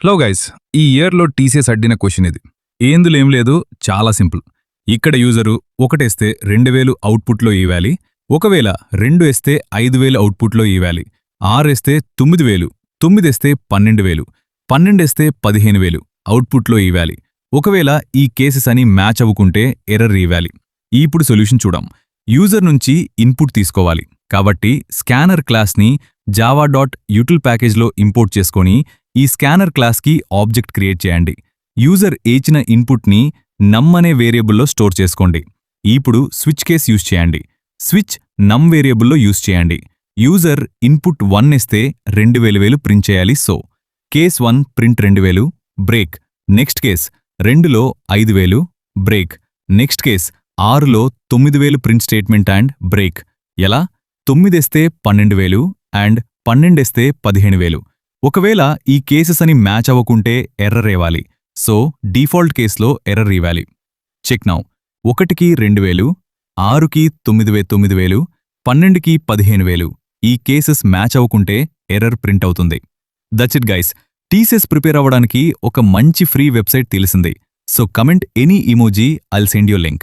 Hello guys, ఈ ఇయర్లో TCS అడ్డిన question ఇది. ఏందులేం లేదు, చాలా సింపుల్. ఇక్కడ యూజరు ఒకటేస్తే 2000 అవుట్పుట్లో ఇవ్వాలి, ఒకవేళ 2 వేస్తే 5000 అవుట్పుట్లో ఇవ్వాలి, 6 వేస్తే 9000, 9 వేస్తే 12000, 12 వేస్తే 15000 అవుట్పుట్లో ఇవ్వాలి. ఒకవేళ ఈ కేసెస్ అని మ్యాచ్ అవ్వకుంటే ఎర్రర్ ఇవ్వాలి. ఇప్పుడు సొల్యూషన్ చూద్దాం. యూజర్ నుంచి ఇన్పుట్ తీసుకోవాలి, కాబట్టి స్కానర్ క్లాస్ని java.util ప్యాకేజ్లో ఇంపోర్ట్ చేసుకొని ఈ స్కానర్ క్లాస్కి ఆబ్జెక్ట్ క్రియేట్ చేయండి. యూజర్ ఇచ్చిన ఇన్పుట్ని నమ్ అనే వేరియబుల్లో స్టోర్ చేసుకోండి. ఇప్పుడు స్విచ్ కేస్ యూజ్ చేయండి. స్విచ్ నమ్ వేరియబుల్లో యూజ్ చేయండి. యూజర్ ఇన్పుట్ 1 ఇస్తే 2000 ప్రింట్ చేయాలి. So case 1 print 2000 break. Next case 2లో 5000 బ్రేక్. నెక్స్ట్ కేస్ 6లో 9000 ప్రింట్ స్టేట్మెంట్ అండ్ బ్రేక్. ఎలా? 9 ఇస్తే 12000 అండ్ 12 ఇస్తే 15000. ఒకవేళ ఈ కేసెస్ అని మ్యాచ్ అవ్వకుంటే ఎర్రర్ ఇవ్వాలి. సో డిఫాల్ట్ కేసులో ఎర్రర్ ఇవ్వాలి. Check now. 1కి 2000, 6కి 9000, 12కి 15000. ఈ కేసెస్ మ్యాచ్ అవ్వకుంటే ఎర్రర్ ప్రింట్ అవుతుంది. That's it guys. TCS prepare అవ్వడానికి ఒక మంచి ఫ్రీ వెబ్సైట్ తెలిసింది. So comment any emoji, I'll send you link.